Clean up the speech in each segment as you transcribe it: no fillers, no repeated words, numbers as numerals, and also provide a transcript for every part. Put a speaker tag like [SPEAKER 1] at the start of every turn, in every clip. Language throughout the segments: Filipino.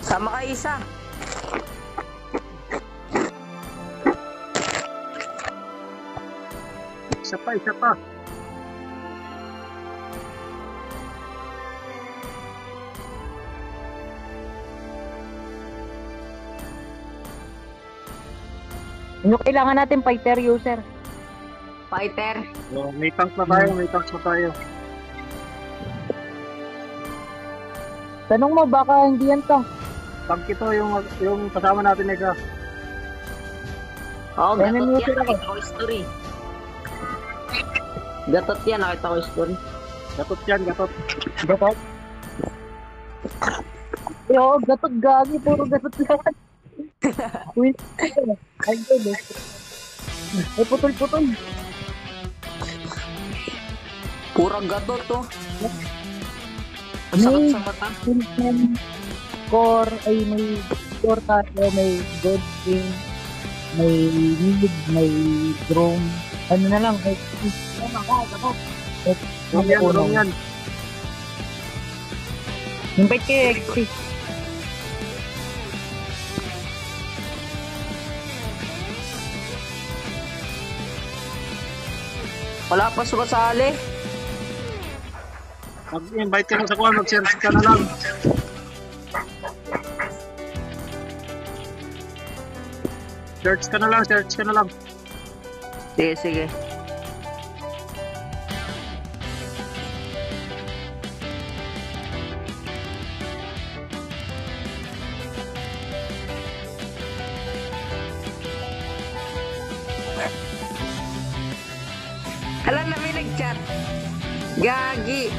[SPEAKER 1] Sama ka isa.
[SPEAKER 2] Isa pa, isa pa.
[SPEAKER 3] Ano kailangan natin fighter user?
[SPEAKER 1] Fighter.
[SPEAKER 2] Oh, may tanks na tayo, may tanks na tayo.
[SPEAKER 3] Tanong mo, baka hindi yan tank.
[SPEAKER 2] Tank ito, yung kasama natin nega.
[SPEAKER 1] Oo,
[SPEAKER 3] Enemy
[SPEAKER 1] gatot
[SPEAKER 3] user
[SPEAKER 1] yan.
[SPEAKER 3] ako.
[SPEAKER 1] Nakita ko history. Gatot yan, nakita ko history.
[SPEAKER 2] Gatot yan, gatot.
[SPEAKER 3] Gatot? Yo, gatot gagi, puro gatot yan. Wait, ay good eh. Ay, putol-putol.
[SPEAKER 1] Purang gatot to. Ang sakit sa mata.
[SPEAKER 3] May core, ay may core tayo, may good thing, may mid, may drone. Ano na lang, ay,
[SPEAKER 2] Drone yan.
[SPEAKER 3] invite kayo, XP.
[SPEAKER 1] Wala pa sumasali.
[SPEAKER 2] Mag-invite ka lang sa kuwan, mag-search ka na lang. Search ka na lang, search ka na lang.
[SPEAKER 1] Sige, sige. Alam na may nag-chat. Gagi.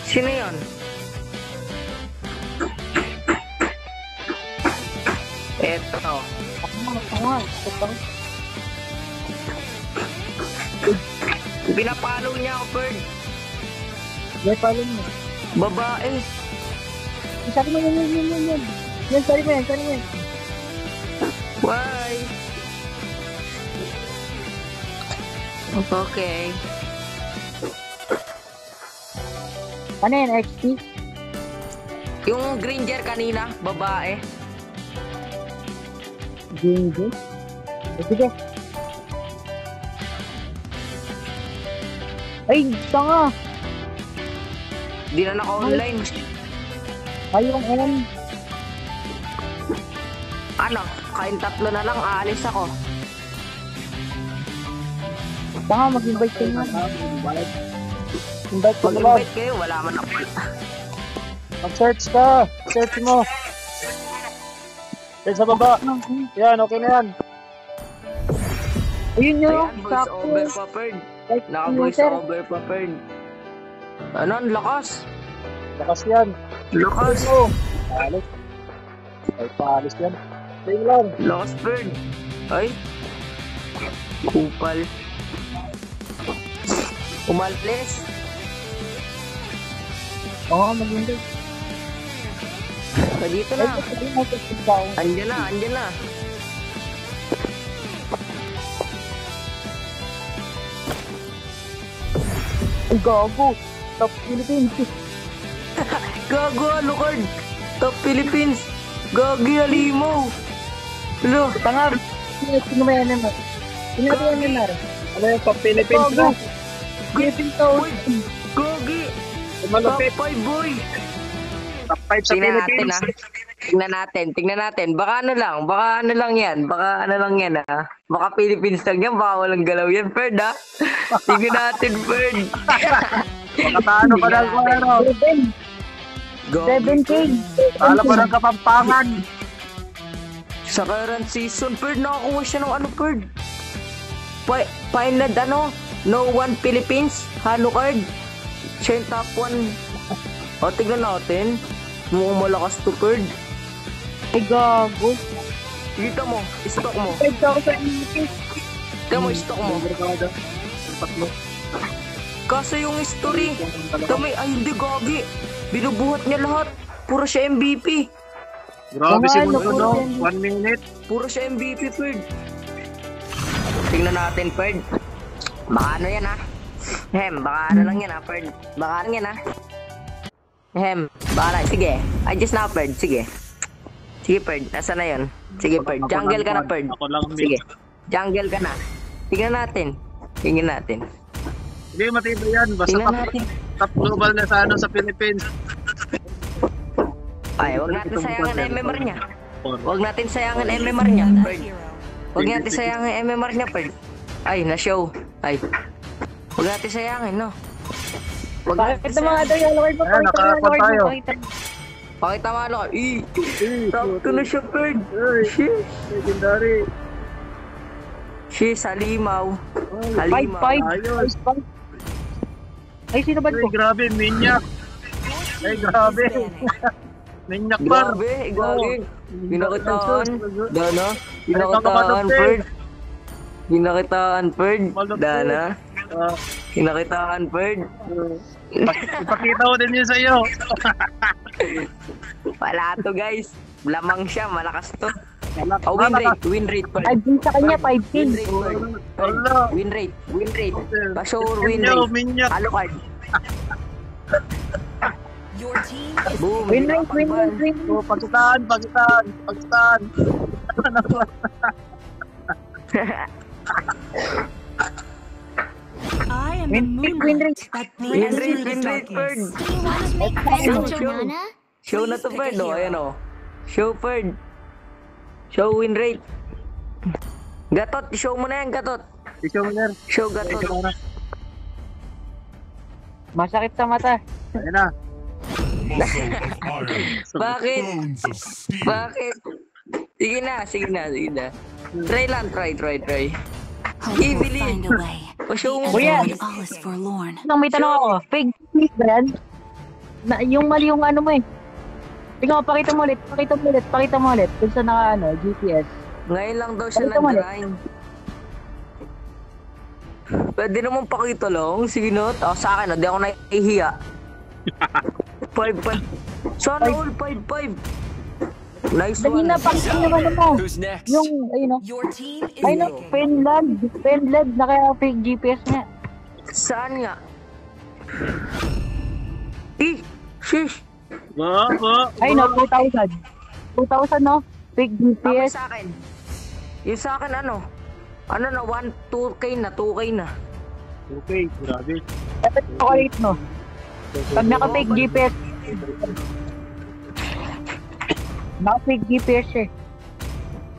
[SPEAKER 1] Sino yun? Eto. Pinapalo niya ako, Bird.
[SPEAKER 3] Yan, follow mo.
[SPEAKER 1] Babae.
[SPEAKER 3] Sabi mo yan. Yan, sorry mo yan.
[SPEAKER 1] Why? Okay.
[SPEAKER 3] Ano yan, XP?
[SPEAKER 1] Yung Granger kanina, babae.
[SPEAKER 3] Jingo? Sige. Ay, tanga!
[SPEAKER 1] Di na naka-online.
[SPEAKER 3] Ay, yung N.
[SPEAKER 1] Ano? Kain tatlo na lang, aalis ako.
[SPEAKER 3] Tanga, mag-invite kayo nga. Invite ka na ba?
[SPEAKER 1] Mag-invite kayo, wala man ako.
[SPEAKER 2] Mag-search ka. Search mo. Search sa baba. Yan, okay na yan.
[SPEAKER 3] Ayun yun.
[SPEAKER 1] Ayan, voice over pa, Bird. Naka-voice over pa, Bird. Ano, ang lakas.
[SPEAKER 2] Lakas yan.
[SPEAKER 1] Lakas.
[SPEAKER 2] Ano? Paalis. Ay, paalis yan. Tingin lang.
[SPEAKER 1] Lakas, Bird. Ay. Kupal. Umalis.
[SPEAKER 3] Oo, mag-invite.
[SPEAKER 1] Dito
[SPEAKER 3] Ay,
[SPEAKER 1] na.
[SPEAKER 3] sabi mo, daw.
[SPEAKER 1] Andyan na, andyan na.
[SPEAKER 3] Ay, gago. Top Philippines.
[SPEAKER 1] Gago, Alucard. Top Philippines. Gagi, Alimaw. Hello.
[SPEAKER 3] Tanga. Sino ba yan naman? Sino ba yan naman?
[SPEAKER 2] Ano yung top Philippines na?
[SPEAKER 3] Philippines to.
[SPEAKER 1] Gagi. Top
[SPEAKER 2] Malapit.
[SPEAKER 1] 5, boy.
[SPEAKER 2] Top 5 sa
[SPEAKER 1] Tingnan natin,
[SPEAKER 2] Philippines.
[SPEAKER 1] ah. Tingnan natin. Baka ano lang yan. Baka Philippines lang yan. Baka walang galaw yan, Ferd, ha? Tingnan natin, Ferd.
[SPEAKER 2] Makatano pa lang ko, ano?
[SPEAKER 3] 7K.
[SPEAKER 2] Talo pa ng Kapampangan.
[SPEAKER 1] Sa current season, Ferd, nakakuha siya ng ano, Ferd? Finland, No One Philippines, Alucard. Siya yung top 1. O, tignan natin. Mukhang malakas to, Ferd.
[SPEAKER 3] Ay, gago.
[SPEAKER 1] Kita mo, stock mo.
[SPEAKER 3] Ay, gago sa Philippines.
[SPEAKER 1] Kita mo, stock mo.
[SPEAKER 2] Tatlo.
[SPEAKER 1] Kaso yung history, ay hindi gagi. Binubuhat niya lahat. Puro siya MVP.
[SPEAKER 2] Grabe si
[SPEAKER 3] Ano,
[SPEAKER 2] Mundo,
[SPEAKER 3] puro
[SPEAKER 2] 1 minute.
[SPEAKER 1] Puro siya MVP, Ferd. Tingnan natin, Ferd. Baka ano yan, ha? Baka ano lang yan, ha, Ferd. Baka ano yan, ha? Bahala. Sige. I just now, Perd. Sige. Sige, Perd. Nasaan na yun? Sige, Perd. Jungle ka na, Perd.
[SPEAKER 2] Ako lang mid.
[SPEAKER 1] Sige. Jungle ka na. Tingnan natin. Tingnan natin.
[SPEAKER 2] Hindi, matibay yan. Basta
[SPEAKER 1] Tingnan natin.
[SPEAKER 2] top global na sa sa Philippines.
[SPEAKER 1] Ay, wag natin sayangin MMR niya. Wag natin sayangin MMR niya, Perd. Wag natin sayangin MMR niya, Perd. Ay, na-show. Ay. Wag natin sayangin, no? Wag
[SPEAKER 3] Bakit naman ito yung Lord mo?
[SPEAKER 2] Ayan, nakakapon tayo.
[SPEAKER 1] Pakita mo ano. Top 2 na siya, Perd. Sheesh.
[SPEAKER 2] Legendary.
[SPEAKER 1] Sheesh, halimaw.
[SPEAKER 3] Five.
[SPEAKER 2] Ayos.
[SPEAKER 3] Ay, sino ba
[SPEAKER 2] Ay,
[SPEAKER 3] ko?
[SPEAKER 2] grabe, minyak. Ay, grabe. Minyak par.
[SPEAKER 1] Grabe, gagi. Pinakitaan. Dana.
[SPEAKER 2] Ay,
[SPEAKER 1] Pinakitaan, Perd. Pinakitaan, Perd.
[SPEAKER 2] Malupit.
[SPEAKER 1] Dana.
[SPEAKER 2] Ah,
[SPEAKER 1] Pinakitaan, Perd.
[SPEAKER 2] ipakita ko din yun sa iyo.
[SPEAKER 1] Wala to, guys. Lamang siya, malakas to. Oh, win rate, Perd.
[SPEAKER 3] 5 sa kanya, 5
[SPEAKER 1] Win
[SPEAKER 3] kills.
[SPEAKER 1] rate, Perd.
[SPEAKER 2] Wala.
[SPEAKER 1] Win rate. Pa-sure win
[SPEAKER 2] Minyak,
[SPEAKER 1] rate.
[SPEAKER 2] minyak.
[SPEAKER 1] Halo card.
[SPEAKER 4] Your team is
[SPEAKER 1] Boom.
[SPEAKER 3] Win
[SPEAKER 1] Hindi
[SPEAKER 3] rate,
[SPEAKER 1] ka
[SPEAKER 3] win
[SPEAKER 1] pagban.
[SPEAKER 3] rate, win rate.
[SPEAKER 2] Oh, Pakistan.
[SPEAKER 4] I am
[SPEAKER 3] Win
[SPEAKER 4] the
[SPEAKER 3] rate, win
[SPEAKER 4] moonlight
[SPEAKER 3] rate.
[SPEAKER 4] that
[SPEAKER 1] Win
[SPEAKER 4] brings
[SPEAKER 1] rate,
[SPEAKER 4] you the
[SPEAKER 1] win rate, Perd.
[SPEAKER 4] darkness.
[SPEAKER 5] Do you want to make friends
[SPEAKER 1] Show,
[SPEAKER 5] with
[SPEAKER 1] show.
[SPEAKER 5] Joanna?
[SPEAKER 1] Show na to,
[SPEAKER 4] Please
[SPEAKER 1] Perd.
[SPEAKER 4] pick a
[SPEAKER 1] Oh,
[SPEAKER 4] hero.
[SPEAKER 1] ayan, oh. Show, Perd. Show win rate. Gatot, show mo na yan, Gatot.
[SPEAKER 2] Ikaw mo yan.
[SPEAKER 1] Show, Gatot.
[SPEAKER 3] Masakit sa mata.
[SPEAKER 2] Ayun na.
[SPEAKER 1] Bakit? Bakit? Sige na. Try lang, try.
[SPEAKER 4] Hope will
[SPEAKER 1] Ibili.
[SPEAKER 4] find a way.
[SPEAKER 1] Pa-show mo.
[SPEAKER 3] Kuya.
[SPEAKER 4] And all is forlorn.
[SPEAKER 3] May tanong ako. Fake news ba yan? Yung mali yung ano mo eh. Tingnan mo, pakita mo ulit. Kung sa naka GPS.
[SPEAKER 1] Ngayon lang daw siya
[SPEAKER 3] Pakita mo ulit.
[SPEAKER 1] nag-grind. Pwede naman pakita lang. Sige not. Oh, sa akin, hindi ako nahihiya. 5. Sana all 5. Nice
[SPEAKER 3] Dali
[SPEAKER 1] one.
[SPEAKER 3] na, pakita naman mo.
[SPEAKER 6] Who's next?
[SPEAKER 3] Yung, ayun o.
[SPEAKER 4] Your team is
[SPEAKER 3] Ay no,
[SPEAKER 4] broken.
[SPEAKER 3] Finland, na kaya fake GPS nga.
[SPEAKER 1] Saan nga? Shish.
[SPEAKER 3] Ay no, 2,000. 2,000 no? Fake
[SPEAKER 1] Tapos
[SPEAKER 3] GPS.
[SPEAKER 1] sa akin. Yung sa akin ano? Ano na, 2K na.
[SPEAKER 2] Okay, grabe.
[SPEAKER 3] Dapat chocolate no. Pag naka-fake GPS. Naka-fake GPS eh.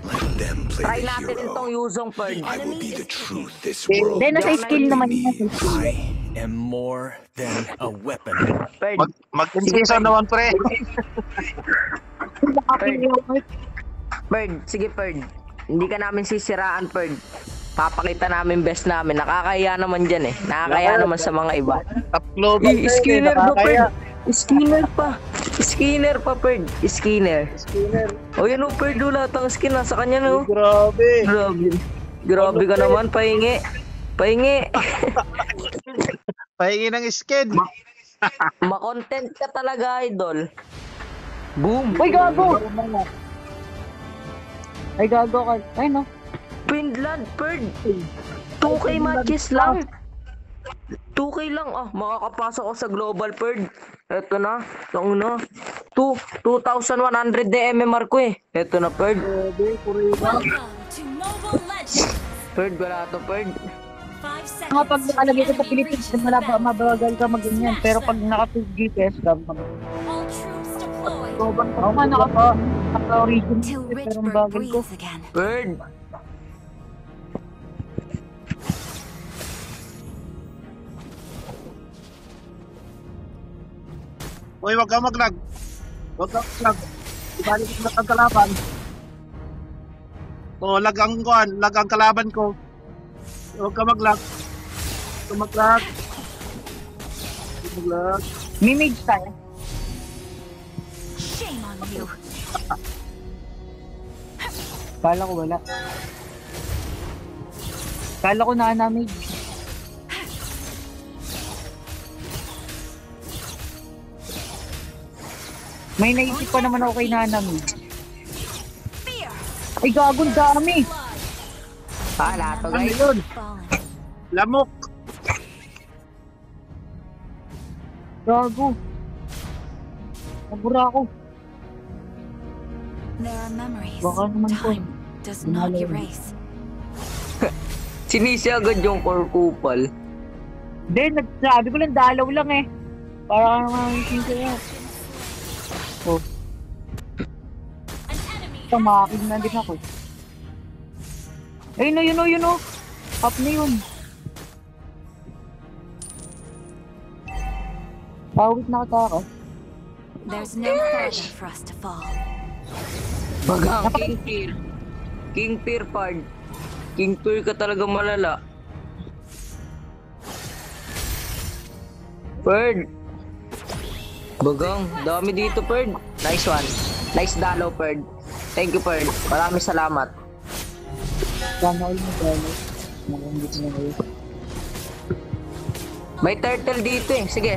[SPEAKER 6] Let them play
[SPEAKER 1] Try
[SPEAKER 6] the
[SPEAKER 1] natin
[SPEAKER 6] hero.
[SPEAKER 1] itong Yuzong Perd.
[SPEAKER 6] I will be the truth this world
[SPEAKER 3] Then nasa skill naman yun. Nasa skill.
[SPEAKER 6] I am more than a weapon.
[SPEAKER 1] Perd.
[SPEAKER 2] Mag-season naman, pre.
[SPEAKER 1] Perd. Sige, Perd. Hindi ka namin sisiraan, Perd. Papakita namin best namin. Nakakaya naman dyan eh. Nakakaya naman sa mga iba.
[SPEAKER 2] Top global.
[SPEAKER 1] Skinner ba, Perd? Skinner pa, Perd. Skinner. O yan o, Perd. Lahat ang skin nasa kanya, no?
[SPEAKER 2] Grabe.
[SPEAKER 1] Grabe ka naman, pahingi.
[SPEAKER 2] Pahingi ng skin.
[SPEAKER 1] Ma-content ka talaga, idol. Boom.
[SPEAKER 3] Uy, gago! Ay, gago ka. Ay, no.
[SPEAKER 1] Finland, Perd. 2K matches lang. 2K lang. Ah, makakapasok ko sa global, Perd. Eto na. Yung una. 2,100 MMR ko eh. Eto na, Perd.
[SPEAKER 4] Welcome to Mobile Legends.
[SPEAKER 1] Perd, wala to, Perd.
[SPEAKER 4] 5
[SPEAKER 3] Nga pag
[SPEAKER 4] seconds.
[SPEAKER 3] nakalagay ka sa
[SPEAKER 4] Enemy
[SPEAKER 3] Philippines,
[SPEAKER 4] reaches the battle.
[SPEAKER 3] mabagal ka mag-ganyan. Pero pag naka-fake GPS ka,
[SPEAKER 4] All troops deployed.
[SPEAKER 3] ako nga naka-origin.
[SPEAKER 4] Till
[SPEAKER 3] Pero ang
[SPEAKER 4] Richburg
[SPEAKER 3] bagal ko.
[SPEAKER 4] breathes again.
[SPEAKER 1] Perd.
[SPEAKER 2] Uy, wag ka mag-lag. Ibalik ko na ang kalaban. Oh, lag ang kalaban ko. Huwag ka mag-lag.
[SPEAKER 3] Mimage tayo.
[SPEAKER 4] Shame on you.
[SPEAKER 3] Kala ko wala. Kala ko na-damage. May naisip pa naman ako kay na-damage.
[SPEAKER 4] Fear.
[SPEAKER 3] Ay, gago, dami!
[SPEAKER 1] Wala to,
[SPEAKER 2] Ano
[SPEAKER 1] guys.
[SPEAKER 2] yun?
[SPEAKER 4] Fallen.
[SPEAKER 2] Lamok.
[SPEAKER 3] Gago. Nabura ako.
[SPEAKER 4] There are memories
[SPEAKER 3] Baka naman po.
[SPEAKER 4] time does not
[SPEAKER 3] Hinalo.
[SPEAKER 4] erase.
[SPEAKER 1] Sinisi agad yung core kupal.
[SPEAKER 3] Hindi, nagsabi ko lang, dalaw lang eh. Para mamisin ko yan. Oh,
[SPEAKER 4] An enemy
[SPEAKER 3] tamakin na din ako. Ayun o, yun o, yun o. Up na yun. Pawit na katakas.
[SPEAKER 4] There's no further for us to fall.
[SPEAKER 1] Bagang, King Peer. King Peer, pard. King Peer ka talaga malala. Perd. Bagang, dami dito, Perd. Nice one. Nice dalaw, Perd. Thank you, Perd. Maraming salamat.
[SPEAKER 3] Sana ulit na dalaw. Nakangit na kayo.
[SPEAKER 1] May turtle dito eh. Sige.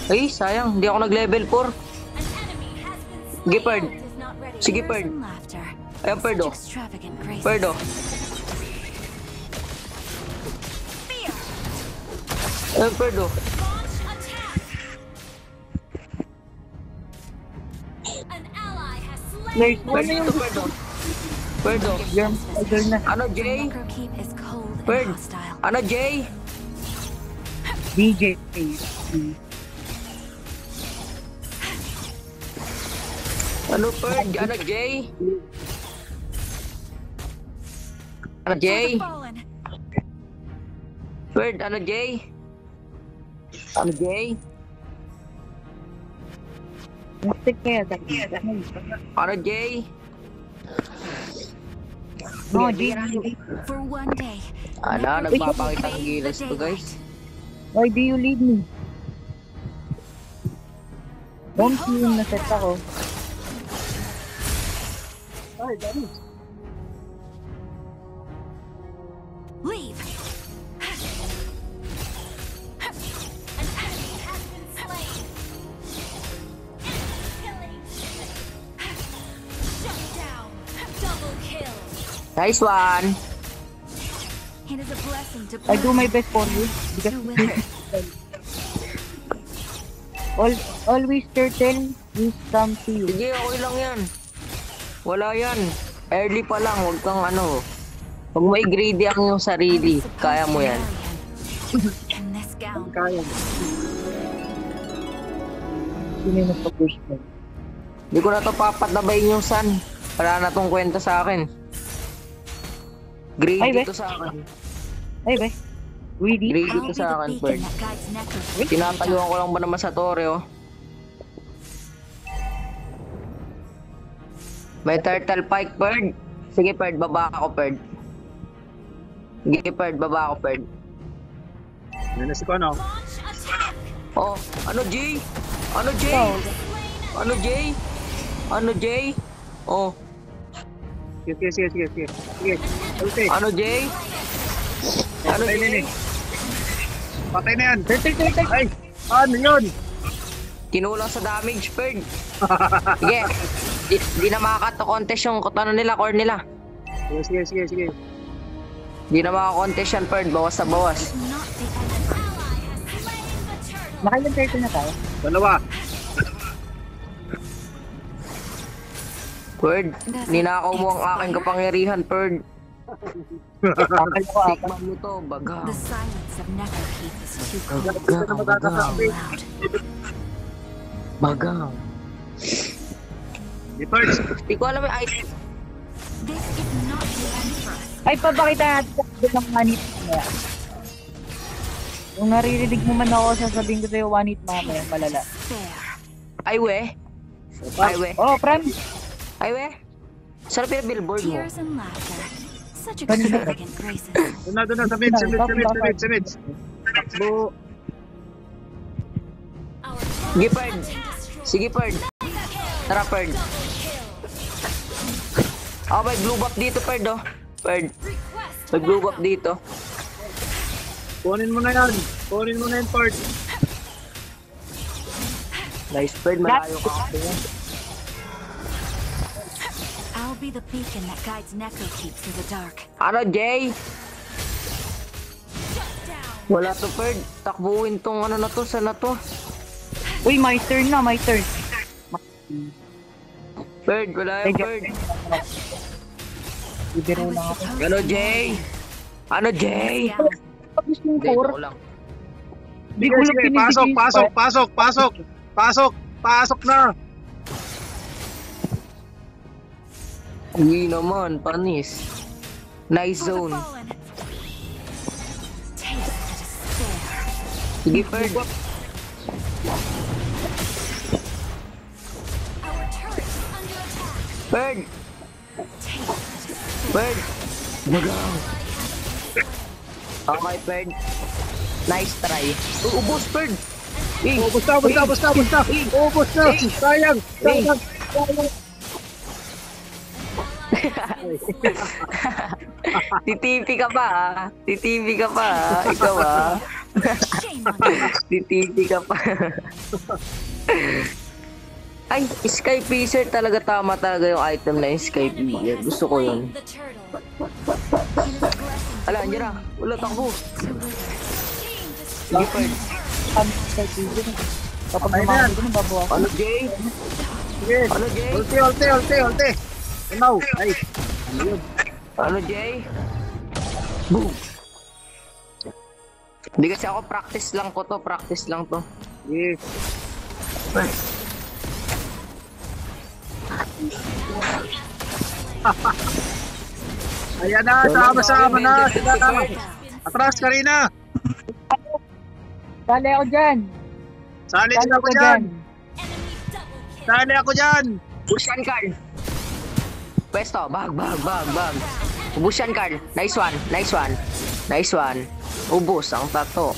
[SPEAKER 1] Ay, sayang. Hindi ako nag-level 4.
[SPEAKER 4] An enemy has been
[SPEAKER 1] Sige,
[SPEAKER 4] slain.
[SPEAKER 1] Perd.
[SPEAKER 4] Is not ready.
[SPEAKER 1] Sige,
[SPEAKER 4] Tears
[SPEAKER 1] Perd.
[SPEAKER 4] and laughter.
[SPEAKER 1] Ayan, Perd,
[SPEAKER 4] Such
[SPEAKER 1] oh.
[SPEAKER 4] extravagant graces.
[SPEAKER 1] Perd, oh.
[SPEAKER 4] Fear.
[SPEAKER 1] Ayan, Perd, oh.
[SPEAKER 4] Launch attack. An ally has slain.
[SPEAKER 3] Nice
[SPEAKER 1] Perd
[SPEAKER 3] one.
[SPEAKER 1] dito, Perd, oh. Perd, oh.
[SPEAKER 3] Yung idol na.
[SPEAKER 1] Ano,
[SPEAKER 4] The
[SPEAKER 1] Jay?
[SPEAKER 4] Necrokeep is cold
[SPEAKER 1] Perd.
[SPEAKER 4] and hostile.
[SPEAKER 1] Ano, Jay?
[SPEAKER 3] DJ.
[SPEAKER 1] Ano, Perd? Ano, Jay? Ano, Jay?
[SPEAKER 4] For the fallen.
[SPEAKER 1] Perd, ano, Jay? Ano, Jay?
[SPEAKER 3] Nastig kaya dati.
[SPEAKER 1] Ano, Jay?
[SPEAKER 3] No, G.
[SPEAKER 4] For one day.
[SPEAKER 1] Ano, nagpapakita ng gilas to, guys.
[SPEAKER 3] Why do you leave me? Don't see yung naset ako. Ay, dami.
[SPEAKER 4] Leave. An enemy has been slain. Enemy killing. Shut down. Double kill.
[SPEAKER 1] Nice one.
[SPEAKER 4] It is a blessing to
[SPEAKER 3] I do my best for you. Because
[SPEAKER 4] to wither.
[SPEAKER 3] always turtle is come to you.
[SPEAKER 1] Sige, okay lang yan. Wala yan. Early pa lang, huwag kang ano. Huwag mo i-greedy ang iyong sarili. Kaya mo yan.
[SPEAKER 4] In this gown.
[SPEAKER 3] Kaya. Sino yung nagpa-push mo?
[SPEAKER 1] Hindi ko na to papatabayin yung sun. Wala na tong kwenta sa akin.
[SPEAKER 3] Ay,
[SPEAKER 1] Greedy
[SPEAKER 3] be.
[SPEAKER 1] to sa akin.
[SPEAKER 3] Ay, ba? Greedy?
[SPEAKER 1] Greedy
[SPEAKER 4] I'll
[SPEAKER 1] to
[SPEAKER 4] be
[SPEAKER 1] sa
[SPEAKER 4] the
[SPEAKER 1] akin,
[SPEAKER 4] beacon
[SPEAKER 1] Perd.
[SPEAKER 4] that guides Necrokeep.
[SPEAKER 1] Tinatayuan ko lang ba naman sa Torre, oh. May turtle pike, Perd. Sige, Perd, baba ako, Perd. Sige, Perd, baba ako, Perd.
[SPEAKER 2] Yan na si Kono.
[SPEAKER 4] Launch attack.
[SPEAKER 1] Oh, ano, Jay? Ano, Jay? Ano, Jay? Ano, Jay? Oh,
[SPEAKER 2] Sige. Okay.
[SPEAKER 1] ano, Jay? Ano,
[SPEAKER 2] Patay na
[SPEAKER 1] Jay?
[SPEAKER 2] yun. Patay na yan.
[SPEAKER 3] Turtle.
[SPEAKER 2] Ay, ano yun?
[SPEAKER 1] Kinulang sa damage, Perd. Sige. Di na makaka-contest yung ano nila, core nila.
[SPEAKER 2] Sige.
[SPEAKER 1] Di na makaka-contest yan, Perd. Bawas sa bawas.
[SPEAKER 4] Not the enemy. Ally has slain the turtle.
[SPEAKER 3] Nakailan turtle na tayo?
[SPEAKER 2] Dalawa.
[SPEAKER 1] Perd, ninakaw mo ang aking kapangyarihan, Perd.
[SPEAKER 3] Akal ko apat.
[SPEAKER 1] Tikman mo to, baga.
[SPEAKER 4] The silence of Necrokeep is too cold.
[SPEAKER 1] Baga.
[SPEAKER 4] Loud.
[SPEAKER 1] Baga.
[SPEAKER 2] Di Pards.
[SPEAKER 1] Di ko alam yung item.
[SPEAKER 4] This is not the end for us.
[SPEAKER 3] Ay, papakita natin sa akin ng one hit mamaya. Kung naririnig mo man ako, sasabihin ko sa'yo one hit mamaya, malala.
[SPEAKER 4] Fair.
[SPEAKER 1] Ay, we. Ay, we.
[SPEAKER 3] Oh, Pram!
[SPEAKER 1] Ay, we. Sarap yung billboard mo.
[SPEAKER 4] Tears and laughter. Such extravagant graces.
[SPEAKER 2] Doon na. Sa mid. Takbo.
[SPEAKER 4] Our
[SPEAKER 1] Sige, Perd. Sige, Perd. Tara, Perd. Oh, may blue buff dito, Perd, oh. Perd,
[SPEAKER 4] request
[SPEAKER 1] may blue buff dito.
[SPEAKER 2] Kunin mo na yan, Pards.
[SPEAKER 1] Nice, Perd. Malayo ka kasi yan.
[SPEAKER 4] I'll be the beacon that guides Necrokeep through the dark.
[SPEAKER 1] Ano, Jay?
[SPEAKER 4] Shut down.
[SPEAKER 1] Wala to, Perd. Takbuhin tong ano na to, sana to.
[SPEAKER 3] Uy, my turn na, my turn.
[SPEAKER 1] Bird, wala yung bird.
[SPEAKER 3] Ibiro lang ako.
[SPEAKER 1] Ano, Jay? Ano, Jay?
[SPEAKER 3] Tapos yung
[SPEAKER 1] Hindi,
[SPEAKER 3] core,
[SPEAKER 1] ito lang.
[SPEAKER 3] di ko lang
[SPEAKER 2] Sige,
[SPEAKER 3] pinibigay
[SPEAKER 2] pasok na.
[SPEAKER 1] Uwi naman, panis. Nice
[SPEAKER 4] For the
[SPEAKER 1] zone.
[SPEAKER 4] fallen. Taste the despair.
[SPEAKER 1] Sige, bird.
[SPEAKER 4] Our turret is under attack.
[SPEAKER 1] Bird!
[SPEAKER 4] Taste the despair.
[SPEAKER 1] Bird! Magaw! Okay, bird. Nice try. Ubus, bird!
[SPEAKER 2] Ubus na. Sayang.
[SPEAKER 1] Titipi ka pa, ah. Titipi ka pa, ah. Ikaw, ah.
[SPEAKER 4] Shame on you.
[SPEAKER 1] Titipi ka pa. Ay, Sky Piercer talaga, tama talaga yung item na yung Sky Piercer. Gusto ko yun.
[SPEAKER 4] The turtle. His blessings
[SPEAKER 1] Ala, andyan na. Wala, takbo.
[SPEAKER 4] to wither. Team
[SPEAKER 1] Sige, bird.
[SPEAKER 3] kami sa video. Kapag namahal ko na babawasan.
[SPEAKER 1] Ano, Jay?
[SPEAKER 2] Sige.
[SPEAKER 1] Ano, Jay?
[SPEAKER 2] Ulti. Ano? Ay. Ano yun?
[SPEAKER 1] Ano, Jay? Boom! Hindi kasi ako practice lang ko to. Practice lang to.
[SPEAKER 2] Sige. Ayan na, sama na. Sila. Atras, Karina.
[SPEAKER 3] Sali ako dyan.
[SPEAKER 2] Sali
[SPEAKER 3] Sali
[SPEAKER 2] ako dyan.
[SPEAKER 4] enemy double kill.
[SPEAKER 2] Sali ako dyan.
[SPEAKER 1] Busyan, Carl! Pwesto, bag. Busyan, Carl. Nice one. Ubus ang tato.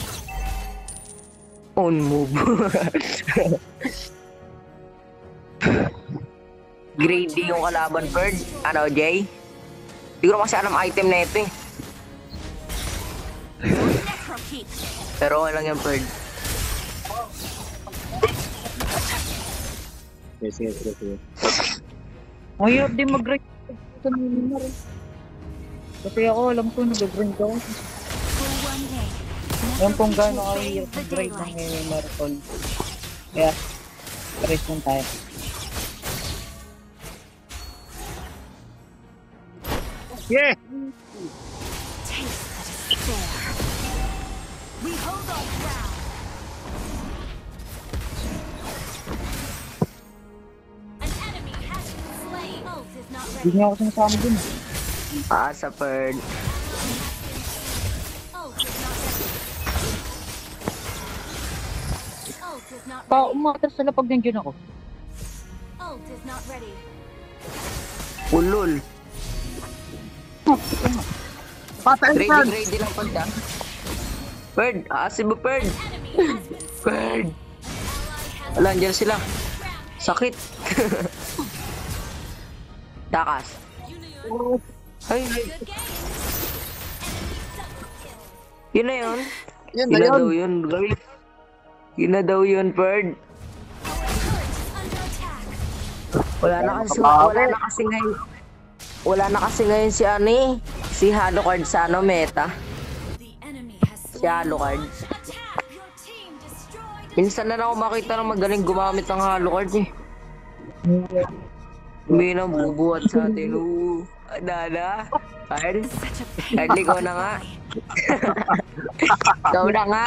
[SPEAKER 1] On move. Grade D yung kalaban, Bird. Ano, Jay? Hindi ko na kasi alam item na ito, eh.
[SPEAKER 4] Necro keep.
[SPEAKER 1] Pero okay lang yung Bird.
[SPEAKER 2] Sige.
[SPEAKER 3] Mahirap din mag-grind sa Milimar. Kasi ako, alam ko, nag-grind ako.
[SPEAKER 4] For one day,
[SPEAKER 3] Alam kung
[SPEAKER 4] Necro
[SPEAKER 3] gaano
[SPEAKER 4] will
[SPEAKER 3] kahirap
[SPEAKER 4] bathe the
[SPEAKER 3] mag-grind ng
[SPEAKER 4] daylight.
[SPEAKER 3] marathon. Kaya, pares lang tayo.
[SPEAKER 2] Yeah.
[SPEAKER 4] Taste the despair. We hold our ground. An enemy has been slain. Ult is not
[SPEAKER 3] Hindi
[SPEAKER 4] ready.
[SPEAKER 3] niya ako sinasama dun.
[SPEAKER 1] Sa Bird.
[SPEAKER 4] Ult is not ready. Ult is not
[SPEAKER 3] Pa,
[SPEAKER 4] ready.
[SPEAKER 3] umatras sila pag nandiyan ako.
[SPEAKER 4] Ult is not ready.
[SPEAKER 1] Ulul.
[SPEAKER 2] Patay yan.
[SPEAKER 1] Grade lang Bird, ah. Bird, aasin mo, Bird.
[SPEAKER 4] Enemy has been slain.
[SPEAKER 1] Bird.
[SPEAKER 4] Ally has
[SPEAKER 1] Wala, andyan sila. Sakit. Takas. Ay,
[SPEAKER 4] good game. Enemy double kill.
[SPEAKER 1] yun na yun.
[SPEAKER 2] Yan
[SPEAKER 1] Yun
[SPEAKER 2] na
[SPEAKER 1] na
[SPEAKER 2] yun.
[SPEAKER 1] daw yun, guys. Yun na daw yun, Bird.
[SPEAKER 4] Our turret is under attack.
[SPEAKER 1] Wala na kasi ngayon si Ani. Si Alucard sa meta.
[SPEAKER 4] The enemy has
[SPEAKER 1] Si Alucard.
[SPEAKER 4] attack. Your team destroyed.
[SPEAKER 1] Minsan na lang ako makita ng magaling gumamit ng Alucard, eh. Hindi na bubuhat sa atin. Dada. Carl.
[SPEAKER 4] Such a
[SPEAKER 1] Carl, ikaw na nga. Ikaw na nga.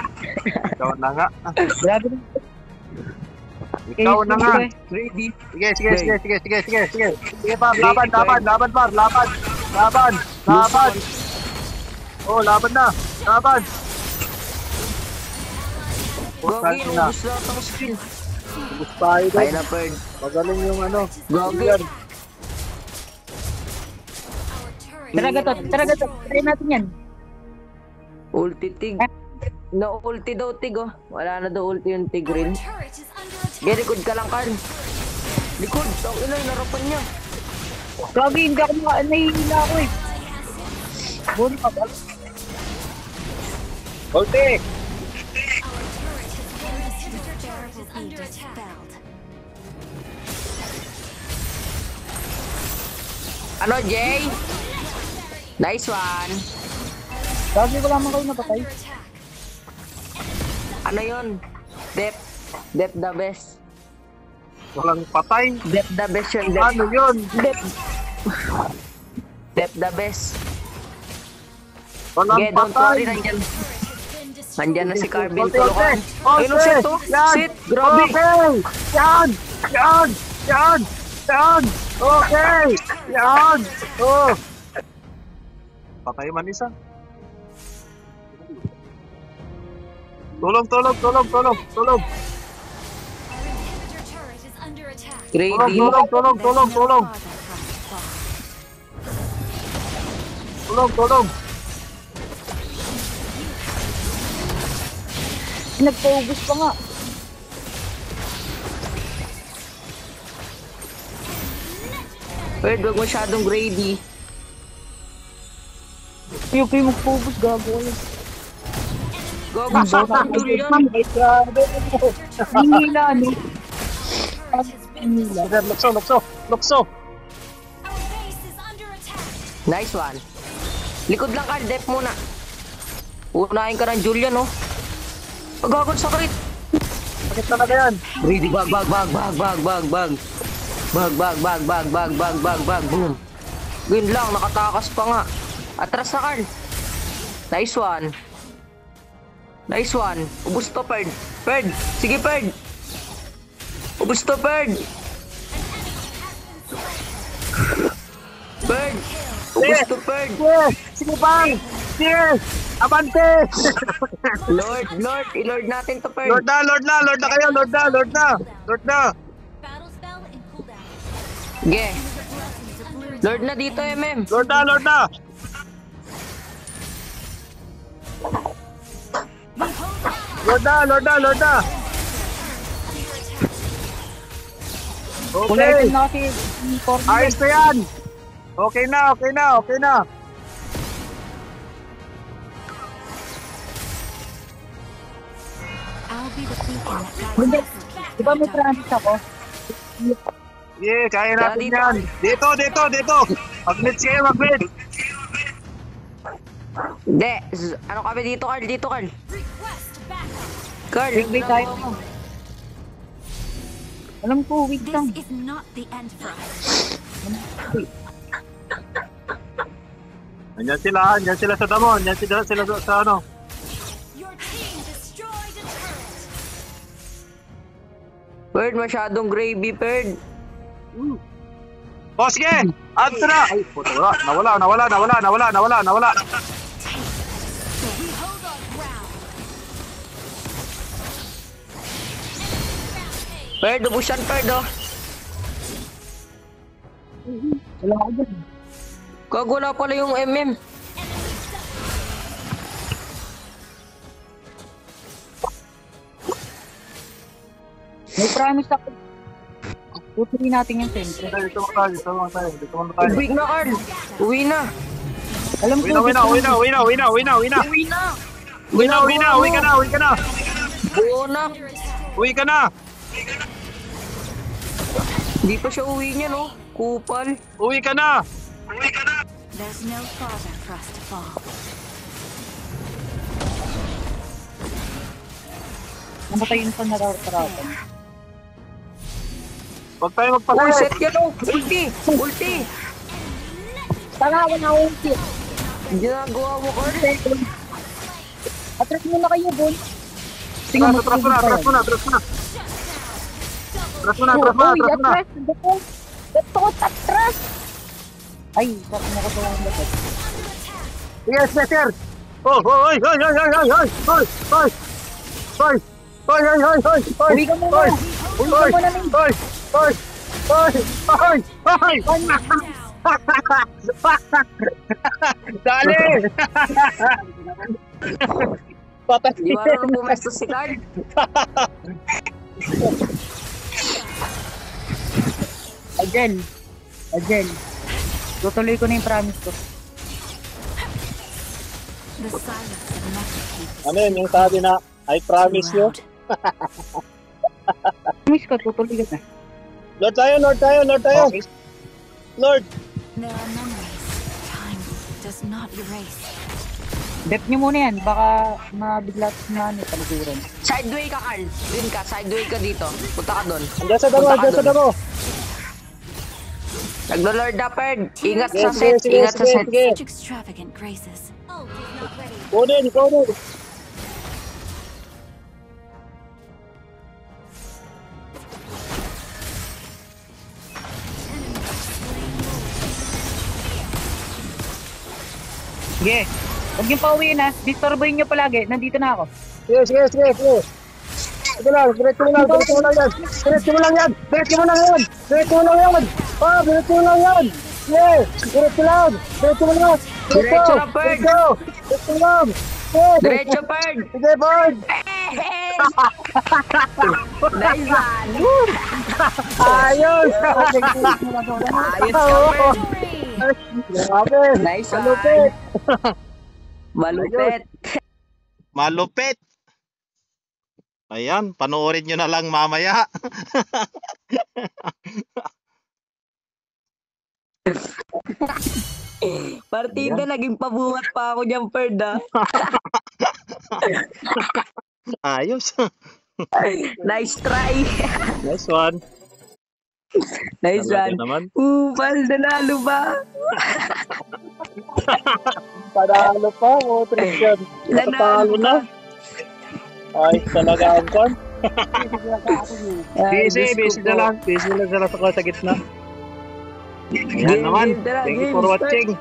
[SPEAKER 2] Ikaw na nga.
[SPEAKER 3] Grabe na.
[SPEAKER 2] Ikaw na nga.
[SPEAKER 1] Ready.
[SPEAKER 2] Sige. Sige, Par. Laban. Oh, laban na. Laban.
[SPEAKER 1] Gogi, ubus lahat ang skill.
[SPEAKER 2] Ubus tayo
[SPEAKER 1] Ay
[SPEAKER 2] doon.
[SPEAKER 1] na, Bird.
[SPEAKER 2] Magaling yung ano.
[SPEAKER 1] Gogi.
[SPEAKER 2] Yan.
[SPEAKER 4] Our turret
[SPEAKER 3] Tara gato. Try natin yan.
[SPEAKER 1] Ulti tig. Na-ulti daw tig, oh. Wala na daw ulti yung tig rin.
[SPEAKER 4] turret is under attack.
[SPEAKER 1] Sige, likod ka lang, Carl. Likod. Tawag ina, narapan niya.
[SPEAKER 3] Grabe, hindi ako nahihila ako eh. Boni pa ba?
[SPEAKER 2] Ulti.
[SPEAKER 4] Our turret is under attack.
[SPEAKER 1] Ano, Jay? Nice one.
[SPEAKER 3] Grabe ko lamang kayo napatay.
[SPEAKER 4] Under attack.
[SPEAKER 1] Ano yun? Dep the best.
[SPEAKER 2] Walang patay.
[SPEAKER 1] Dep the best yun, Dep.
[SPEAKER 2] Ano yun?
[SPEAKER 1] Dep the best.
[SPEAKER 2] Walang
[SPEAKER 1] Okay, don't worry,
[SPEAKER 2] patay.
[SPEAKER 1] nandyan na si Carvin
[SPEAKER 2] Okay,
[SPEAKER 1] Tulukan.
[SPEAKER 2] okay.
[SPEAKER 1] Ayun, sit to.
[SPEAKER 2] Yan.
[SPEAKER 1] Sit, grabe.
[SPEAKER 2] Okay. Yan. Yan. Yan. Yan. Okay. Yan. Oh. Patay man isa. Tulong.
[SPEAKER 4] Our inhibitor turret is under attack.
[SPEAKER 1] Grady.
[SPEAKER 2] Tulong. Tulong.
[SPEAKER 3] Nagpaubos pa nga.
[SPEAKER 1] Wait, wag masyadong Grady.
[SPEAKER 3] Yung kayo magpaubos, gago kayo.
[SPEAKER 1] Gago sa Julian.
[SPEAKER 3] Grabe. Hinila, no? Hinila.
[SPEAKER 2] Lukso.
[SPEAKER 4] Our base is under attack.
[SPEAKER 1] Nice one. Likod lang ka, Dep muna. Unahin ka ng Julian, no? Gago sa crit.
[SPEAKER 2] Bakit talaga yan?
[SPEAKER 1] Grady, bag. Bag. Boom. Yun lang, nakatakas pa nga. Atras na, Carl. Nice one. Ubus to, Perd. Sige, Perd. Ubus to, Perd. Ubus to, Perd.
[SPEAKER 2] Sige bang! Sige! Abante!
[SPEAKER 1] Lord, i-lord natin to, Perd.
[SPEAKER 2] Lord na kayo! Lord na!
[SPEAKER 4] Battle spell in cooldown.
[SPEAKER 1] Ge. Lord na dito, MM.
[SPEAKER 2] Lord na! Lord na!
[SPEAKER 3] Kulay
[SPEAKER 2] Okay!
[SPEAKER 3] na kasi yung corner.
[SPEAKER 2] Ayos na yan! Okay na!
[SPEAKER 4] I'll be the beacon that guides
[SPEAKER 3] Hindi.
[SPEAKER 4] Necro.
[SPEAKER 3] Di ba may promise ako?
[SPEAKER 2] Yeah, kaya natin
[SPEAKER 1] Dito.
[SPEAKER 2] yan! Dito! Mag-mid kayo, mag-mid!
[SPEAKER 1] Hindi. Ano kami dito, Carl?
[SPEAKER 4] Request backup.
[SPEAKER 1] Carl,
[SPEAKER 3] Wait tayo. Alam ko, wait
[SPEAKER 4] This
[SPEAKER 3] lang.
[SPEAKER 4] is not the end for us.
[SPEAKER 2] Andyan sila sa damo, andyan sila sa ano.
[SPEAKER 4] Your team destroyed a turret.
[SPEAKER 1] Perd, masyadong gravy, Perd.
[SPEAKER 2] O sige! Add na! Ay, puto, nawala.
[SPEAKER 4] We hold our ground.
[SPEAKER 1] Perd, ubus yan, Perd, oh.
[SPEAKER 3] Wala ako dyan.
[SPEAKER 1] Kagula pala yung MM.
[SPEAKER 3] May promise ako. Tutuloy natin yung sentry.
[SPEAKER 2] Dito mo tayo.
[SPEAKER 1] Uwi na, Carl. Uwi na.
[SPEAKER 3] Alam ko,
[SPEAKER 2] Uwi ka na!
[SPEAKER 1] Buo na.
[SPEAKER 2] Uwi ka na!
[SPEAKER 1] Di pa siya uwi niya, no? Kupal.
[SPEAKER 2] Uwi ka na!
[SPEAKER 4] There's no farther for us to fall.
[SPEAKER 3] namatayin sa nararapan.
[SPEAKER 2] Huwag tayo
[SPEAKER 1] Oh,
[SPEAKER 2] magpatay!
[SPEAKER 1] set yan, oh. Ulti.
[SPEAKER 3] Tara, wala akong tip.
[SPEAKER 1] Ginagawa mo, Carl.
[SPEAKER 3] Atras muna kayo, Bon.
[SPEAKER 2] Atras mo na!
[SPEAKER 3] Atras. Dito ko, atras. Ay, sabi mo ko sa mga batas.
[SPEAKER 2] Yes, sir! Oh, hoy!
[SPEAKER 3] Uwi ka muna.
[SPEAKER 2] Dali! Patay!
[SPEAKER 1] Di ba rin pumesto si Carl?
[SPEAKER 3] Agel. Tutuloy ko na yung promise ko.
[SPEAKER 4] The silence of Necro keeps
[SPEAKER 2] Ano yun, yung sabi na, I promise you.
[SPEAKER 3] Promise ko, tutuloy ko na.
[SPEAKER 2] Lord tayo!
[SPEAKER 4] There are memories time does not erase.
[SPEAKER 3] Dep nyo muna yan, baka mabigla na paliguran.
[SPEAKER 1] Sideway ka, Carl. Din ka, sideway ka dito. Punta ka doon.
[SPEAKER 2] Andiyan sa damo,
[SPEAKER 1] Punta ka
[SPEAKER 2] andiyan sa
[SPEAKER 1] dun.
[SPEAKER 2] damo.
[SPEAKER 1] Naglo-lord na, Perd. Ingat
[SPEAKER 2] Sige,
[SPEAKER 1] sa
[SPEAKER 2] sige,
[SPEAKER 1] set,
[SPEAKER 2] sige,
[SPEAKER 1] ingat sa
[SPEAKER 2] sige,
[SPEAKER 1] set.
[SPEAKER 2] sige.
[SPEAKER 4] Such extravagant graces.
[SPEAKER 2] Kunin, kunin.
[SPEAKER 3] Sige, huwag niyong pauwiin ha. Disturboyin niyo palagi. Nandito na ako.
[SPEAKER 2] Sige, sige, sige, sige. Ito lang, diretso mo lang, diretso mo lang yan. Diretso mo lang yan, diretso mo lang yan. Diretso mo lang yan. Ah, diretso mo lang yan. Sige, diretso lang, diretso mo lang.
[SPEAKER 1] Diretso na, Perd.
[SPEAKER 2] Diretso, diretso lang. Sige.
[SPEAKER 1] Diretso, Perd.
[SPEAKER 2] Sige, Bird.
[SPEAKER 1] Nice one.
[SPEAKER 2] Ayos.
[SPEAKER 1] Ayos ka, Perd.
[SPEAKER 2] Grabe.
[SPEAKER 1] Nice one.
[SPEAKER 2] Malupit.
[SPEAKER 1] Malupit.
[SPEAKER 2] Malupit. Ayan, panoorin nyo na lang mamaya.
[SPEAKER 1] Partida, naging pabuhat pa ako dyan, Perd, ah.
[SPEAKER 2] Ayos.
[SPEAKER 1] Nice try.
[SPEAKER 2] Nice one.
[SPEAKER 1] Nice
[SPEAKER 2] Talaga
[SPEAKER 1] one.
[SPEAKER 2] naman.
[SPEAKER 1] Pal, nanalo ba?
[SPEAKER 2] Panalo pa, o Tristan. Natalo na. Ay, talaga ang kon. Busy na lang. Busy lang sila sa gitna. Ayan naman. Thank you for watching.